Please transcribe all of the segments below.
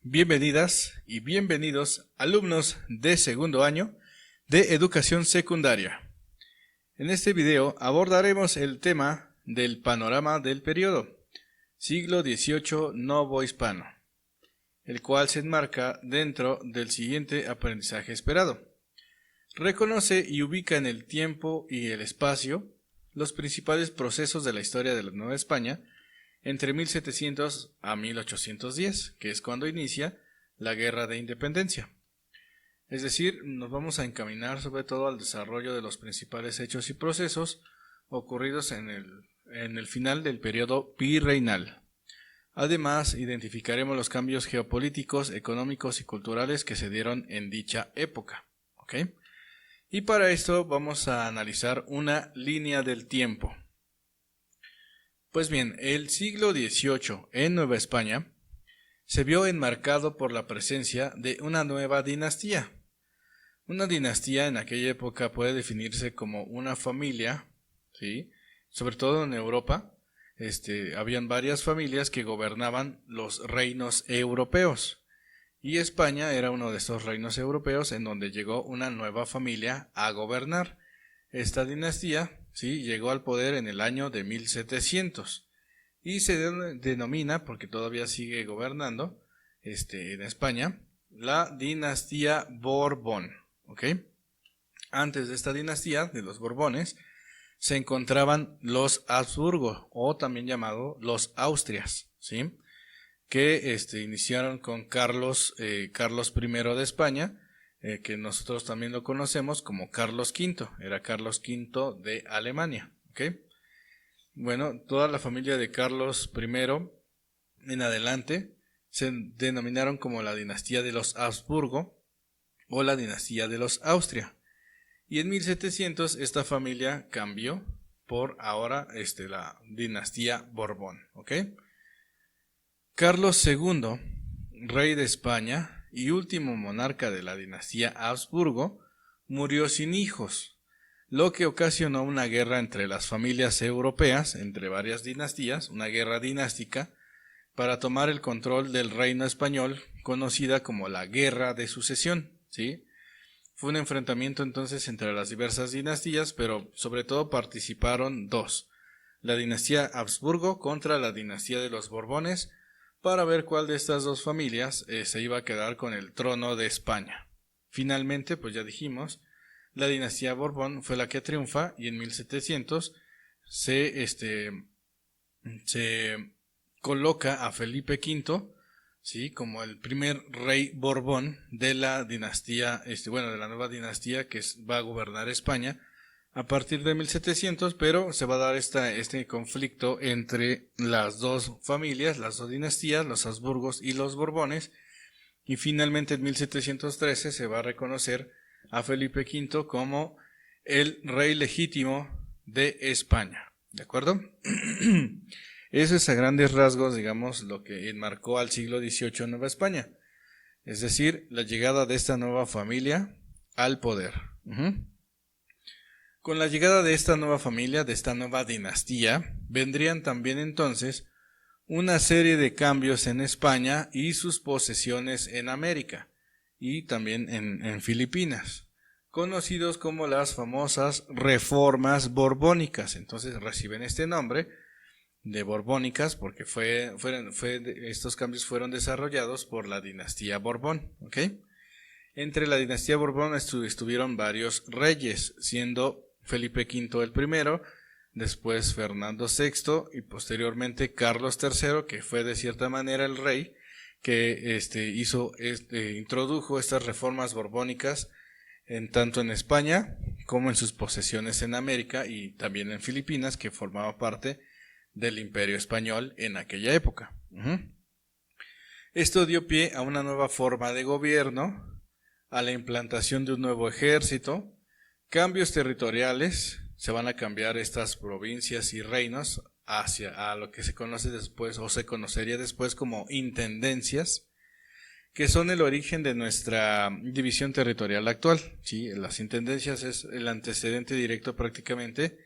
Bienvenidas y bienvenidos alumnos de segundo año de educación secundaria. En este video abordaremos el tema del panorama del periodo siglo XVIII novohispano, el cual se enmarca dentro del siguiente aprendizaje esperado. Reconoce y ubica en el tiempo y el espacio los principales procesos de la historia de la Nueva España entre 1700 a 1810, que es cuando inicia la Guerra de Independencia. Es decir, nos vamos a encaminar sobre todo al desarrollo de los principales hechos y procesos ocurridos en el final del periodo virreinal. Además, identificaremos los cambios geopolíticos, económicos y culturales que se dieron en dicha época. ¿Ok? Y para esto vamos a analizar una línea del tiempo. Pues bien, el siglo XVIII en Nueva España se vio enmarcado por la presencia de una nueva dinastía. Una dinastía en aquella época puede definirse como una familia, ¿sí? Sobre todo en Europa, habían varias familias que gobernaban los reinos europeos. Y España era uno de estos reinos europeos en donde llegó una nueva familia a gobernar. Esta dinastía, sí, llegó al poder en el año de 1700 y se denomina, porque todavía sigue gobernando en España, la dinastía Borbón. ¿Ok? Antes de esta dinastía, de los Borbones, se encontraban los Habsburgo, o también llamado los Austrias, ¿sí? Que iniciaron con Carlos I de España, que nosotros también lo conocemos como Carlos V, era Carlos V de Alemania. ¿Okay? Bueno, toda la familia de Carlos I en adelante se denominaron como la dinastía de los Habsburgo o la dinastía de los Austria. Y en 1700 esta familia cambió por ahora la dinastía Borbón. ¿Ok? Carlos II, rey de España y último monarca de la dinastía Habsburgo, murió sin hijos, lo que ocasionó una guerra entre las familias europeas, entre varias dinastías, una guerra dinástica, para tomar el control del reino español, conocida como la Guerra de Sucesión, ¿sí? Fue un enfrentamiento entonces entre las diversas dinastías, pero sobre todo participaron dos, la dinastía Habsburgo contra la dinastía de los Borbones, para ver cuál de estas dos familias se iba a quedar con el trono de España. Finalmente, pues ya dijimos, la dinastía Borbón fue la que triunfa y en 1700 se coloca a Felipe V, ¿sí? Como el primer rey Borbón de la dinastía, de la nueva dinastía que va a gobernar España a partir de 1700, pero se va a dar este conflicto entre las dos familias, las dos dinastías, los Habsburgos y los Borbones, y finalmente en 1713 se va a reconocer a Felipe V como el rey legítimo de España. ¿De acuerdo? Eso es a grandes rasgos, digamos, lo que enmarcó al siglo XVIII en Nueva España, es decir, la llegada de esta nueva familia al poder. Con la llegada de esta nueva familia, de esta nueva dinastía, vendrían también entonces una serie de cambios en España y sus posesiones en América y también en Filipinas, conocidos como las famosas reformas borbónicas. Entonces reciben este nombre de borbónicas porque estos cambios fueron desarrollados por la dinastía Borbón. ¿Ok? Entre la dinastía Borbón estuvieron varios reyes, siendo Felipe V el primero, después Fernando VI y posteriormente Carlos III, que fue de cierta manera el rey que introdujo estas reformas borbónicas tanto en España como en sus posesiones en América y también en Filipinas, que formaba parte del Imperio Español en aquella época. Esto dio pie a una nueva forma de gobierno, a la implantación de un nuevo ejército, cambios territoriales, se van a cambiar estas provincias y reinos a lo que se conoce después o se conocería después como intendencias, que son el origen de nuestra división territorial actual. ¿Sí? Las intendencias es el antecedente directo prácticamente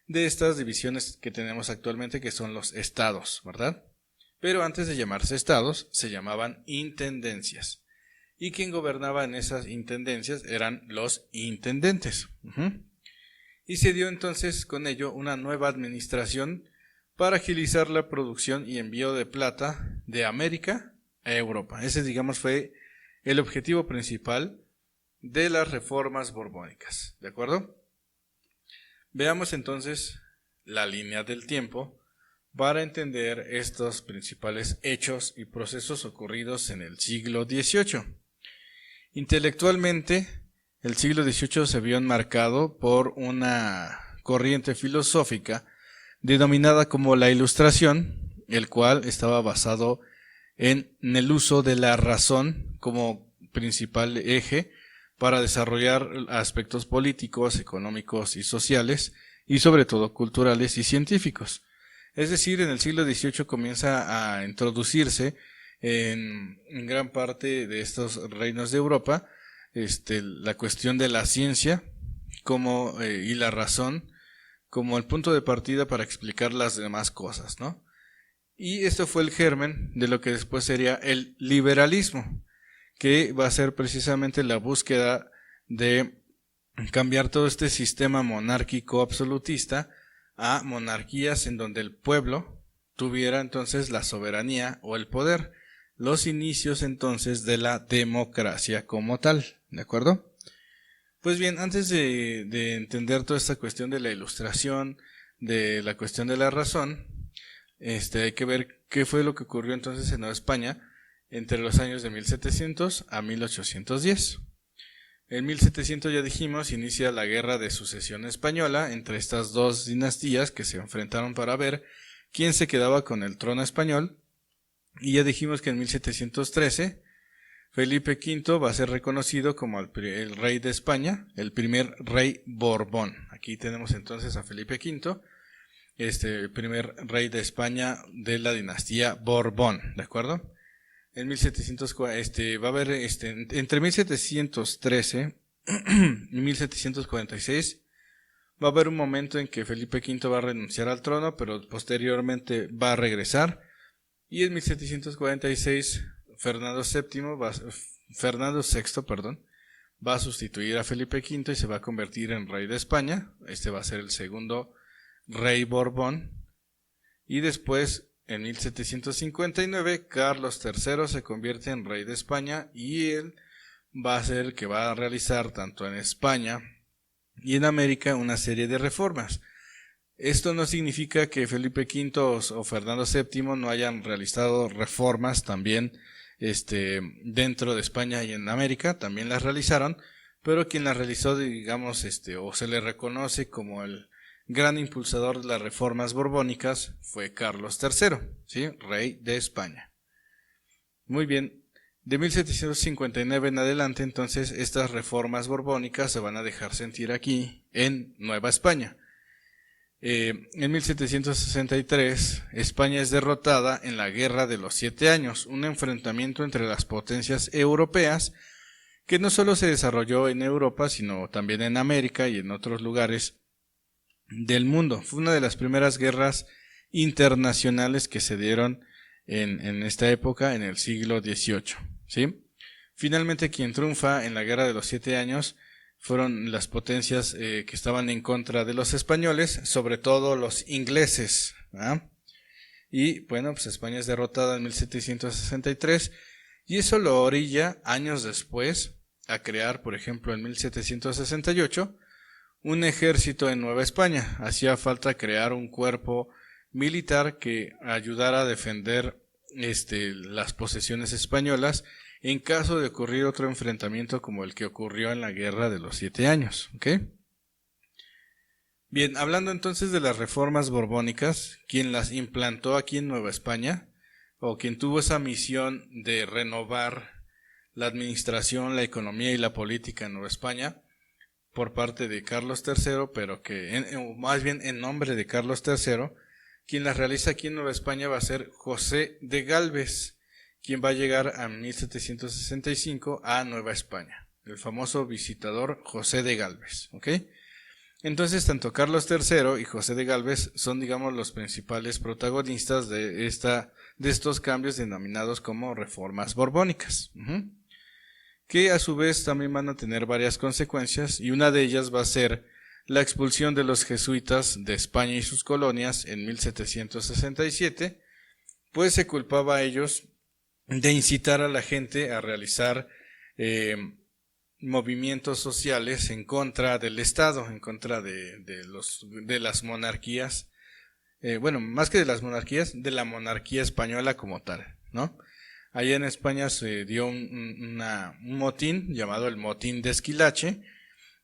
de estas divisiones que tenemos actualmente, que son los estados, ¿verdad? pero antes de llamarse estados se llamaban intendencias. Y quien gobernaba en esas intendencias eran los intendentes. Y se dio entonces con ello una nueva administración para agilizar la producción y envío de plata de América a Europa. Ese, digamos, fue el objetivo principal de las reformas borbónicas. ¿De acuerdo? Veamos entonces la línea del tiempo para entender estos principales hechos y procesos ocurridos en el siglo XVIII. Intelectualmente, el siglo XVIII se vio enmarcado por una corriente filosófica denominada como la Ilustración, el cual estaba basado en el uso de la razón como principal eje para desarrollar aspectos políticos, económicos y sociales, y sobre todo culturales y científicos. Es decir, en el siglo XVIII comienza a introducirse en gran parte de estos reinos de Europa la cuestión de la ciencia y la razón como el punto de partida para explicar las demás cosas, ¿no? Y esto fue el germen de lo que después sería el liberalismo, que va a ser precisamente la búsqueda de cambiar todo este sistema monárquico absolutista a monarquías en donde el pueblo tuviera entonces la soberanía o el poder, los inicios entonces de la democracia como tal, ¿de acuerdo? Pues bien, antes de entender toda esta cuestión de la Ilustración, de la cuestión de la razón, hay que ver qué fue lo que ocurrió entonces en Nueva España entre los años de 1700 a 1810. En 1700, ya dijimos, inicia la Guerra de Sucesión Española entre estas dos dinastías que se enfrentaron para ver quién se quedaba con el trono español. Y ya dijimos que en 1713 Felipe V va a ser reconocido como el rey de España, el primer rey Borbón. Aquí tenemos entonces a Felipe V, el primer rey de España de la dinastía Borbón, ¿de acuerdo? En 1740, va a haber entre 1713 y 1746 va a haber un momento en que Felipe V va a renunciar al trono, pero posteriormente va a regresar. Y en 1746 Fernando VI va a sustituir a Felipe V y se va a convertir en rey de España. Este va a ser el segundo rey Borbón. Y después, en 1759, Carlos III se convierte en rey de España y él va a ser el que va a realizar tanto en España y en América una serie de reformas. Esto no significa que Felipe V o Fernando VII no hayan realizado reformas también dentro de España y en América, también las realizaron, pero quien las realizó, digamos, o se le reconoce como el gran impulsador de las reformas borbónicas fue Carlos III, ¿sí? Rey de España. Muy bien, de 1759 en adelante, entonces, estas reformas borbónicas se van a dejar sentir aquí en Nueva España. En 1763, España es derrotada en la Guerra de los 7 Años, un enfrentamiento entre las potencias europeas que no solo se desarrolló en Europa, sino también en América y en otros lugares del mundo. Fue una de las primeras guerras internacionales que se dieron en esta época, en el siglo XVIII, ¿sí? Finalmente, quien triunfa en la Guerra de los 7 Años fueron las potencias que estaban en contra de los españoles, sobre todo los ingleses, ¿verdad? Y bueno, pues España es derrotada en 1763 y eso lo orilla años después a crear, por ejemplo, en 1768 un ejército en Nueva España. Hacía falta crear un cuerpo militar que ayudara a defender las posesiones españolas en caso de ocurrir otro enfrentamiento como el que ocurrió en la Guerra de los 7 Años, ¿ok? Bien, hablando entonces de las reformas borbónicas, quien las implantó aquí en Nueva España, o quien tuvo esa misión de renovar la administración, la economía y la política en Nueva España, por parte de Carlos III, pero más bien en nombre de Carlos III, quien las realiza aquí en Nueva España va a ser José de Gálvez, quien va a llegar a 1765 a Nueva España, el famoso visitador José de Gálvez, ¿ok? Entonces, tanto Carlos III y José de Gálvez son, digamos, los principales protagonistas de estos cambios denominados como reformas borbónicas, que a su vez también van a tener varias consecuencias, y una de ellas va a ser la expulsión de los jesuitas de España y sus colonias en 1767, pues se culpaba a ellos de incitar a la gente a realizar movimientos sociales en contra del Estado, en contra de las monarquías, bueno, más que de las monarquías, de la monarquía española como tal, ¿no? Allá en España se dio un motín llamado el motín de Esquilache,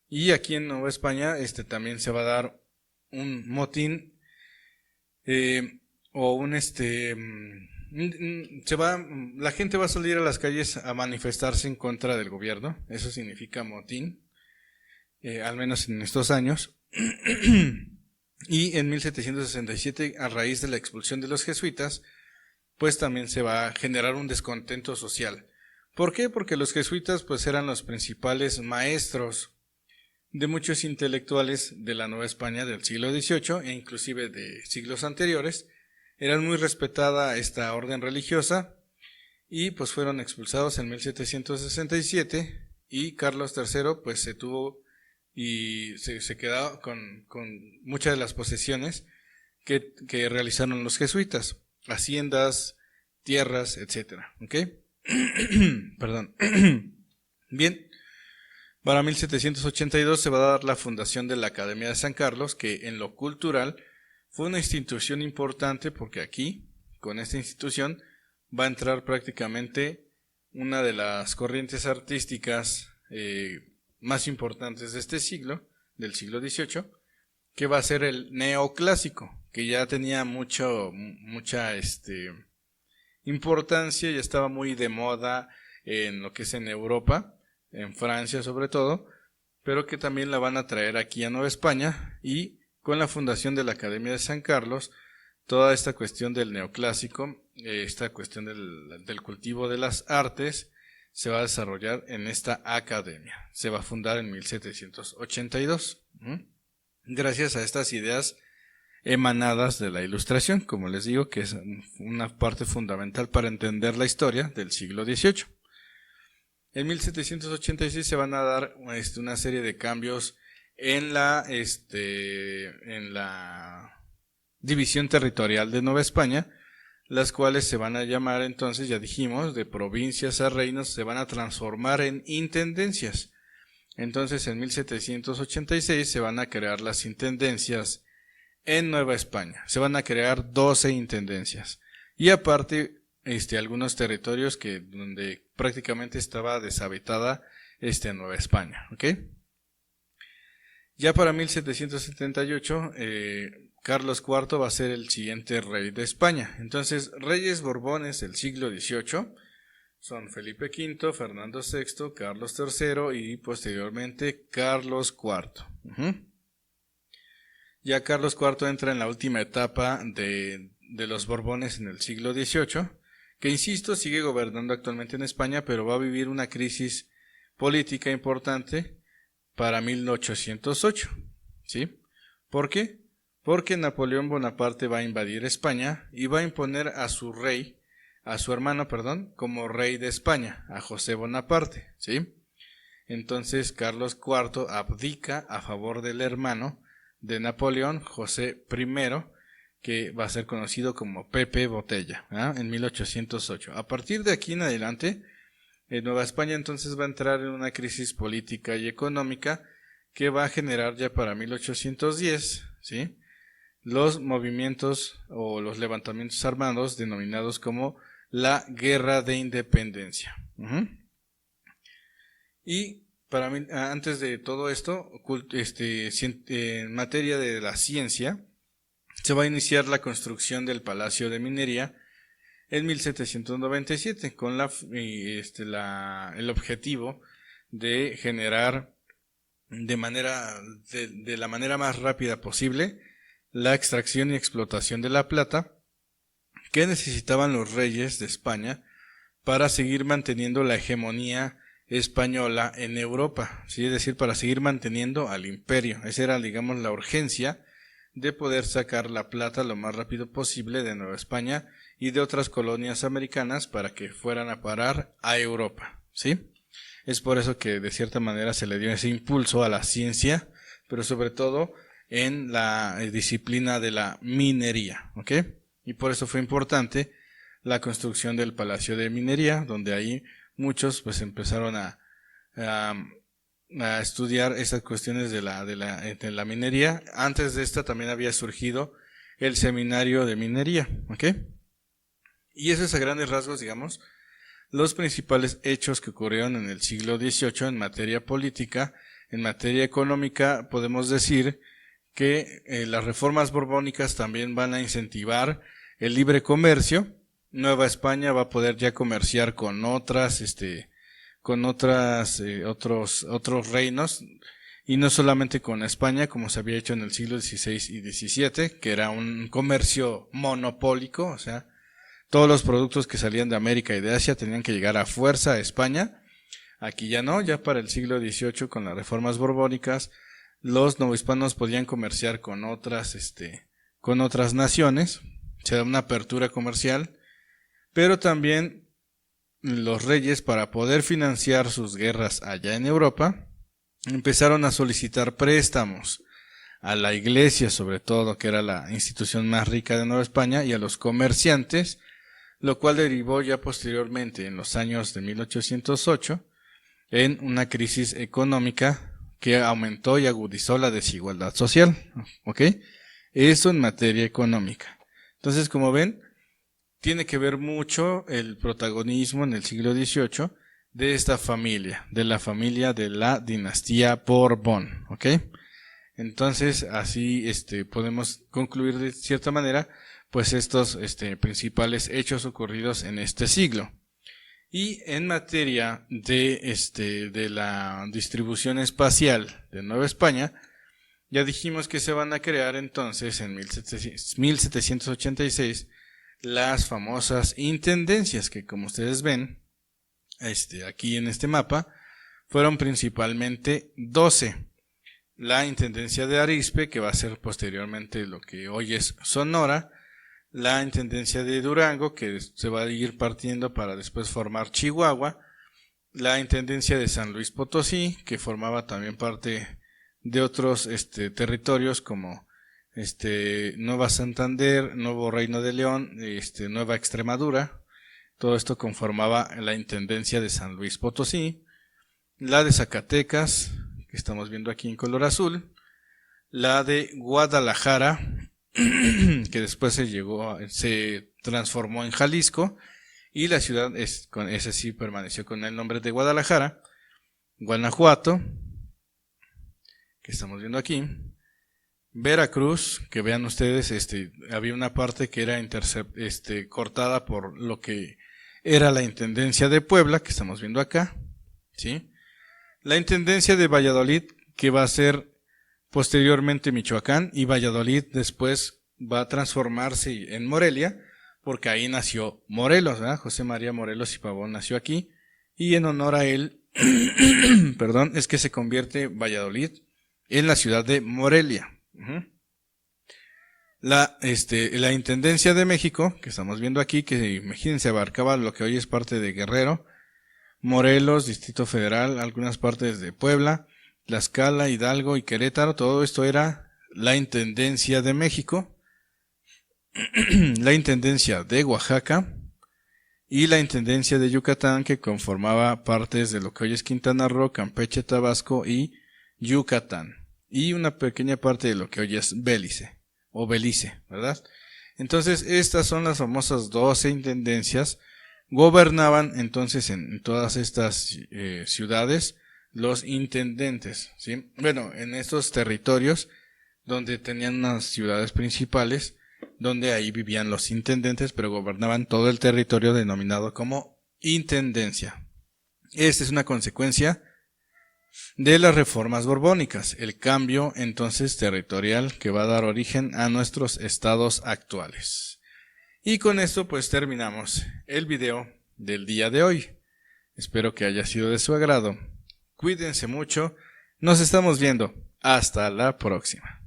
y aquí en Nueva España también se va a dar un motín la gente va a salir a las calles a manifestarse en contra del gobierno. Eso significa motín, al menos en estos años. Y en 1767, a raíz de la expulsión de los jesuitas, pues también se va a generar un descontento social. ¿Por qué? Porque los jesuitas pues eran los principales maestros de muchos intelectuales de la Nueva España del siglo XVIII e inclusive de siglos anteriores. Eran muy respetada esta orden religiosa y pues fueron expulsados en 1767, y Carlos III pues se tuvo y se quedó con muchas de las posesiones que realizaron los jesuitas, haciendas, tierras, etcétera, ¿ok? Perdón. Bien, para 1782 se va a dar la fundación de la Academia de San Carlos, que en lo cultural fue una institución importante porque aquí, con esta institución, va a entrar prácticamente una de las corrientes artísticas más importantes de este siglo, del siglo XVIII, que va a ser el neoclásico, que ya tenía mucha importancia, ya estaba muy de moda en lo que es en Europa, en Francia sobre todo, pero que también la van a traer aquí a Nueva España, y con la fundación de la Academia de San Carlos, toda esta cuestión del neoclásico, esta cuestión del cultivo de las artes, se va a desarrollar en esta academia. Se va a fundar en 1782. Gracias a estas ideas emanadas de la Ilustración, como les digo, que es una parte fundamental para entender la historia del siglo XVIII. En 1786 se van a dar una serie de cambios en la división territorial de Nueva España, las cuales se van a llamar entonces, ya dijimos, de provincias a reinos, se van a transformar en intendencias. Entonces en 1786 se van a crear las intendencias en Nueva España. Se van a crear 12 intendencias. Y aparte, algunos territorios donde prácticamente estaba deshabitada Nueva España, ¿ok? Ya para 1778, Carlos IV va a ser el siguiente rey de España. Entonces, reyes borbones del siglo XVIII son Felipe V, Fernando VI, Carlos III y posteriormente Carlos IV. Ya Carlos IV entra en la última etapa de los Borbones en el siglo XVIII, que insisto, sigue gobernando actualmente en España, pero va a vivir una crisis política importante para 1808, ¿sí? ¿Por qué? Porque Napoleón Bonaparte va a invadir España y va a imponer a su hermano, como rey de España, a José Bonaparte, ¿sí? Entonces Carlos IV abdica a favor del hermano de Napoleón, José I, que va a ser conocido como Pepe Botella, en 1808. A partir de aquí en adelante, Nueva España entonces va a entrar en una crisis política y económica que va a generar ya para 1810, ¿sí?, los movimientos o los levantamientos armados denominados como la Guerra de Independencia. Y para mí, antes de todo esto, en materia de la ciencia, se va a iniciar la construcción del Palacio de Minería en 1797 con el objetivo de generar de la manera más rápida posible la extracción y explotación de la plata que necesitaban los reyes de España para seguir manteniendo la hegemonía española en Europa, ¿sí? Es decir, para seguir manteniendo al imperio. Esa era, digamos, la urgencia de poder sacar la plata lo más rápido posible de Nueva España y de otras colonias americanas para que fueran a parar a Europa, ¿sí? Es por eso que de cierta manera se le dio ese impulso a la ciencia, pero sobre todo en la disciplina de la minería, ¿ok? Y por eso fue importante la construcción del Palacio de Minería, donde ahí muchos pues empezaron a estudiar estas cuestiones de la minería. Antes de esta también había surgido el Seminario de Minería, ¿ok? Y eso es a grandes rasgos, digamos, los principales hechos que ocurrieron en el siglo XVIII en materia política. En materia económica podemos decir que las reformas borbónicas también van a incentivar el libre comercio. Nueva España va a poder ya comerciar con otros reinos, y no solamente con España, como se había hecho en el siglo XVI y XVII, que era un comercio monopólico, o sea, todos los productos que salían de América y de Asia tenían que llegar a fuerza a España. Aquí ya no, ya para el siglo XVIII, con las reformas borbónicas, los novohispanos podían comerciar con otras naciones, se da una apertura comercial, pero también los reyes, para poder financiar sus guerras allá en Europa, empezaron a solicitar préstamos a la iglesia, sobre todo, que era la institución más rica de Nueva España, y a los comerciantes, lo cual derivó ya posteriormente, en los años de 1808, en una crisis económica que aumentó y agudizó la desigualdad social, ¿ok? Eso en materia económica. Entonces, como ven, tiene que ver mucho el protagonismo en el siglo XVIII de esta familia, de la familia de la dinastía Borbón, ¿ok? Entonces, así podemos concluir de cierta manera pues estos principales hechos ocurridos en este siglo. Y en materia de la distribución espacial de Nueva España, ya dijimos que se van a crear entonces en 1786 las famosas intendencias, que como ustedes ven aquí en este mapa, fueron principalmente 12. La intendencia de Arizpe, que va a ser posteriormente lo que hoy es Sonora; la intendencia de Durango, que se va a ir partiendo para después formar Chihuahua; la intendencia de San Luis Potosí, que formaba también parte de otros territorios como Nueva Santander, Nuevo Reino de León, Nueva Extremadura. Todo esto conformaba la intendencia de San Luis Potosí; la de Zacatecas, que estamos viendo aquí en color azul; la de Guadalajara, que después se transformó en Jalisco, y la ciudad ese sí permaneció con el nombre de Guadalajara; Guanajuato, que estamos viendo aquí; Veracruz, que vean ustedes, había una parte que era cortada por lo que era la intendencia de Puebla, que estamos viendo acá, ¿sí? La intendencia de Valladolid, que va a ser posteriormente Michoacán, y Valladolid después va a transformarse en Morelia, porque ahí nació Morelos, ¿verdad? José María Morelos y Pavón nació aquí, y en honor a él, perdón, es que se convierte Valladolid en la ciudad de Morelia. La Intendencia de México, que estamos viendo aquí, que imagínense abarcaba lo que hoy es parte de Guerrero, Morelos, Distrito Federal, algunas partes de Puebla, Tlaxcala, Hidalgo y Querétaro. Todo esto era la Intendencia de México, la Intendencia de Oaxaca y la Intendencia de Yucatán, que conformaba partes de lo que hoy es Quintana Roo, Campeche, Tabasco y Yucatán, y una pequeña parte de lo que hoy es Belice, ¿verdad? Entonces, estas son las famosas 12 intendencias. Gobernaban entonces en todas estas ciudades los intendentes, ¿sí? Bueno, en estos territorios donde tenían unas ciudades principales, donde ahí vivían los intendentes, pero gobernaban todo el territorio denominado como intendencia. Esta es una consecuencia de las reformas borbónicas, el cambio entonces territorial que va a dar origen a nuestros estados actuales. Y con esto pues terminamos el video del día de hoy. Espero que haya sido de su agrado. Cuídense mucho. Nos estamos viendo. Hasta la próxima.